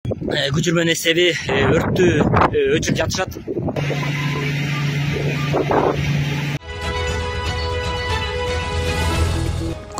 көчүрмөнүн эсеби өрттү өчүрүп жатышат.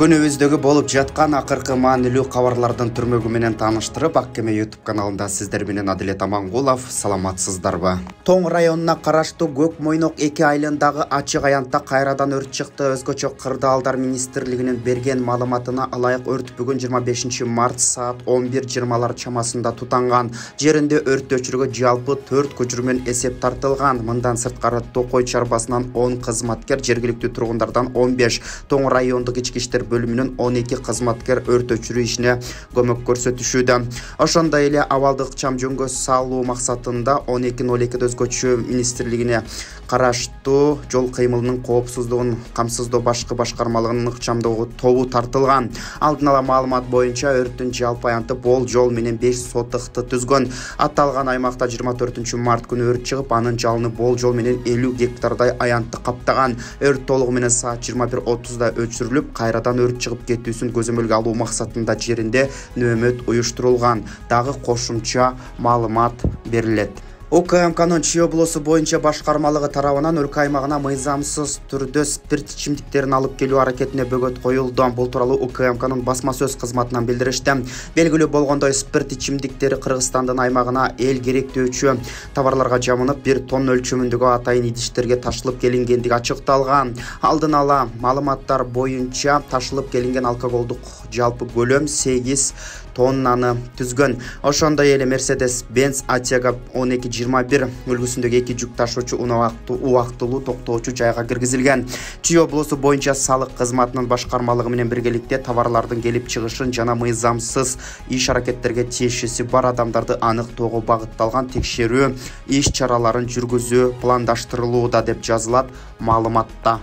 Күнүбүздөгү болуп жаткан акыркы маанилүү кабарлардын түрмөгү менен тааныштырып, Аккеме YouTube каналында сиздер менен Адилет Амангулов. Саламатсыздарбы? Тоң районуна караштуу Көк Мойнок 2 айылындагы ачык аянтта кайрадан өрт чыкты. Өзгөчө Кырдаалдар министрлигинин берген маалыматына ылайык өрт бүгүн 25 март саат 11:20 чамасында тутанган. Жеринде өрт өчүрүүгө жалпы 4 көчүрмөн эсеп тартылган. Мындан сырткары Токой чарбасынан 10 кызматкер, жергиликтүү тургундардан 15, Тоң райондук ички иштер бөлүмүнүн 12 кызматкер өрт өчүрүү ишине көмөк көрсөтүшүүдө. Ошондой эле абалдык чам жөнгө салуу максатында 12:02 өзгөчө министрлигине караштуу жол кыймылынын коопсуздугун камсыздоо башкы башкармалыгынын ыкчамдоо тобу тартылган. Алдын ала маалымат боюнча өрттүн жалпы аянты болжол менен 5 сотыкты түзгөн. Аталган аймакта 24 март күнү өрт чыгып, анын жалыны болжол менен 50 гектардай аянтты каптаган. Өрт толугу менен саат 21:30 өчүрүлүп, кайрадан өрт чыгып кетүүсүн көзөмөлгө алуу максатында жеринде нөөмөт уюштурулган. Дагы кошумча маалымат берилет. УКМКнын Чүй облусу боюнча башкармалыгы тарабынан өлкө аймагына мыйзамсыз түрдө спирт ичимдиктерин алып келүү аракетине бөгөт коюлду. Бул тууралуу УКМКнын басма сөз кызматынан билдиришти. Белгилүү болгондой, спирт ичимдиктери Кыргызстандын аймагына эл керектөөчү товарларга жамынып 1 тонна өлчөмүндөгү атайын идиштерге ташылып келингендиги ачыкталган. Алдын ала маалыматтар боюнча ташылып келинген алкоголдук жалпы көлөм 8 тоннаны түзгөн. Ошондой эле Mercedes-Benz Atiga 1221 үлгүсүндөгү 2 жүк ташуучу убактылуу токтоочу жайга киргизилген. Чүй облусу боюнча салык кызматынын башкармалыгы менен биргеликте товарлардын келип чыгышын жана мыйзамсыз иш аракеттерге тиешеси бар адамдарды аныктоого багытталган текшерүү иш-чараларын жүргүзүү пландаштырылууда деп жазылат маалыматта.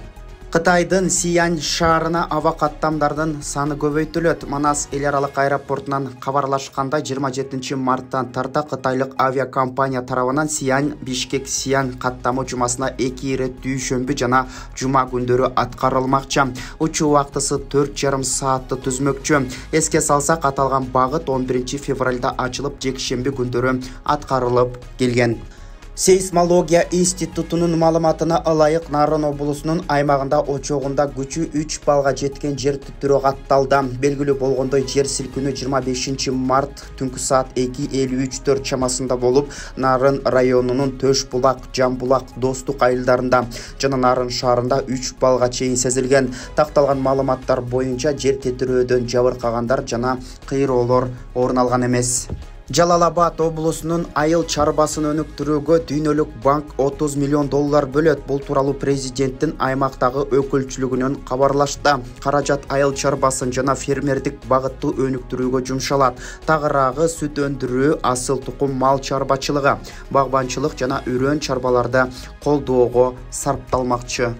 Кытайдын Сиань шаарына аба каттамдардын саны көбөйтүлөт. Манас эл аралык аэропортунан кабарлашкандай 27 марттан тарта кытайлык авиакомпания тарабынан Сиань-Бишкек-Сиань каттамы жумасына 2 ирет дүйшөмбү жана жума күндөрү аткарылмакчы. Учуу убактысы 4,5 саатты түзмөкчү. Эске салсак, аталган багыт 11 февралда ачылып, жекшемби күндөрү аткарылып келген. Сейсмология институтунун маалыматына ылайык Нарын облусунун аймагында очогунда күчү 3 балга жеткен жер титирөө катталды. Белгилүү болгондой, жер силкинүү 25 март түнкү саат 2:53 чамасында болуп, Нарын районунун Төш булак, Жам булак, Достук айылдарында жана Нарын шаарында 3 балга чейин сезилген. Такталган маалыматтар боюнча жер титирөөдөн жабыркагандар жана кыйроолор орун алган эмес. Жалал-Абад облусунун айыл чарбасын өнүктүрүүгө Дүйнөлүк банк $30 миллион бөлөт. Бул тууралуу президенттин аймактагы өкүлчүлүгүнөн кабарлашты. Каражат айыл чарбасын жана фермердик багыттуу өнүктүрүүгө жумшалат. Тагыраагы сүт өндүрүү, асыл тукум мал чарбачылыгы, багбанчылык жана үрөн чарбаларды колдоого сарпталмакчы.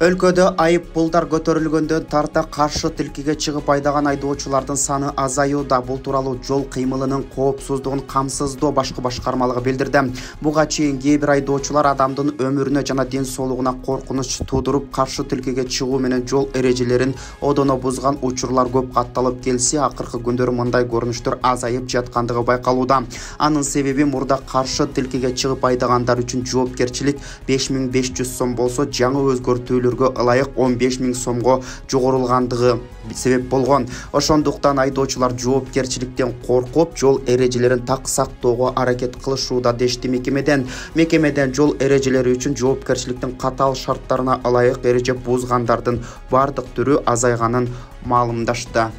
Өлкөдө айып пулдар көтөрүлгөндөн тарта каршы тилкиге чыгып айдаган айдоочулардын саны азаюуда. Бул тууралуу жол кыймылынын коопсуздугун камсыздоо башкы башкармалыгы билдирди. Буга чейин кээ бир айдоочулар адамдын өмүрүнө жана ден соолугуна коркунуч туудуруп, каршы тилкиге чыгуу менен жол эрежелерин одоно бузган учурлар көп катталып келсе, акыркы күндөрү мындай көрүнүштөр азайып жаткандыгы байкалууда. Анын себеби мурда каршы тилкиге чыгып айдагандар үчүн жоопкерчилик 5500 сом болсо, жаңы өзгөртүүлөр ылайык 15 000 сомго жогорулгандыгы себеп болгон. Ошондуктан айдоочулар жоопкерчиликтен коркуп, жол эрежелерин так сактоого аракет кылышууда дешти мекемеден. Мекемеден жол эрежелери үчүн жоопкерчиликтин катаал шарттарына ылайык эреже бузгандардын бардык түрү азайганын маалымдашты.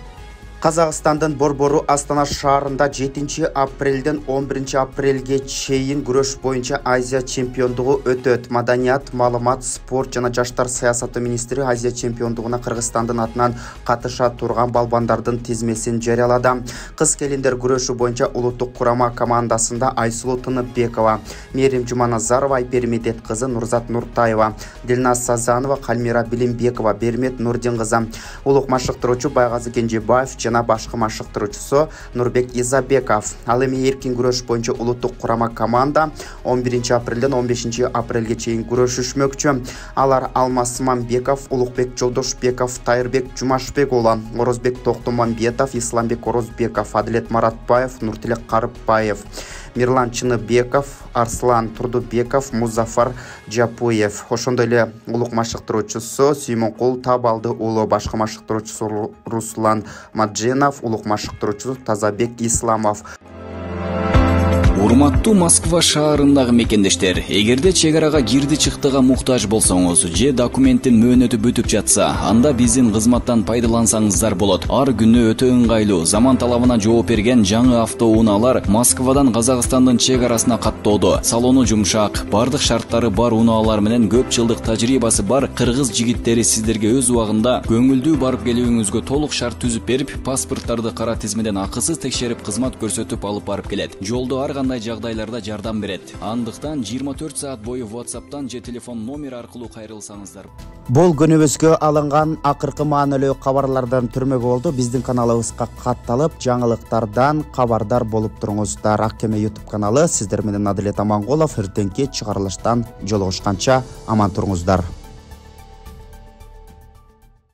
Казакстандын Борбору Астана шаарында 7 апрелден 11 апрелге чейин күрөш боюнча Азия чемпиондугу өтөт. Маданият, маалымат, спорт жана жаштар саясаты министри Азия чемпиондугуна Кыргызстандын атынан катыша турган балбандардын тизмесин жарыялады. Кыз келиндер күрөшү боюнча улуттук курама командасында Айсулуу Тыныпбекова, Мерим Жуманазарова, Айпермедет кызы Нурзат Нуртаева, Дилназ Сазанова, Кальмира Билимбекова, Бермет Нурдин кызы, улук машыктыруучу Байгазы Кенжебаев жана жана башкы машыктыруучусу Нурбек Изабеков. Ал эми эркин күрөш боюнча улуттук курама команда 11 апрелден 15 апрелге чейин күрөшүшмөкчү. Алар Алмаз Мамбеков, Улукбек Жолдошбеков, Тайырбек Жумашбек уулу, Орозбек Токтомамбетов, Исламбек Орозбеков, Адилет Маратбаев, Нуртилек Карыпбаев, Мирлан Чыныбеков, Арслан Турдубеков, Музафар Жапуев. Ошондой эле улук машыктыруучусу Сүймөнкул Табалды уулу, башкы машыктыруучусу Руслан Мадженов, улук машыктыруучусу Тазабек Исламов. Урматтуу Москва шаарындагы мекендештер, эгерде чек арага кирди чыктыга муктаж болсоңуз же документтин мөөнөтү бүтүп жатса, анда биздин кызматтан пайдалансаңыздар болот. Ар күнү өтө ыңгайлуу, заман талабына жооп берген жаңы автоунaalар Москвадан Казакстандын чек арасына каттоодо. Салону жумшак, бардык шарттары бар унаалар менен көп жылдык тажрыйбасы бар кыргыз жигиттери сиздерге өз убагында көңүлдүү барып келүүңүзгө толук шарт түзүп берип, паспорттарды кара тизмеден акысыз текшерип кызмат көрсөтүп алып барып келет. Жолдо ар кандай жагдайларда жардам берет. Андыктан 24 саат бою WhatsApp'тан же телефон номер аркылуу кайрылсаңыздар. Бул күнүбүзгө алынган акыркы маанилүү кабарлардан түрмөгү болду. Биздин каналыбызга катталып, жаңылыктардан кабардар болуп туруңуздар. Аккеме YouTube каналы. Сиздер менен Адилет Амангулов. Эртеңки чыгарылыштан жолугушканча аман туруңуздар.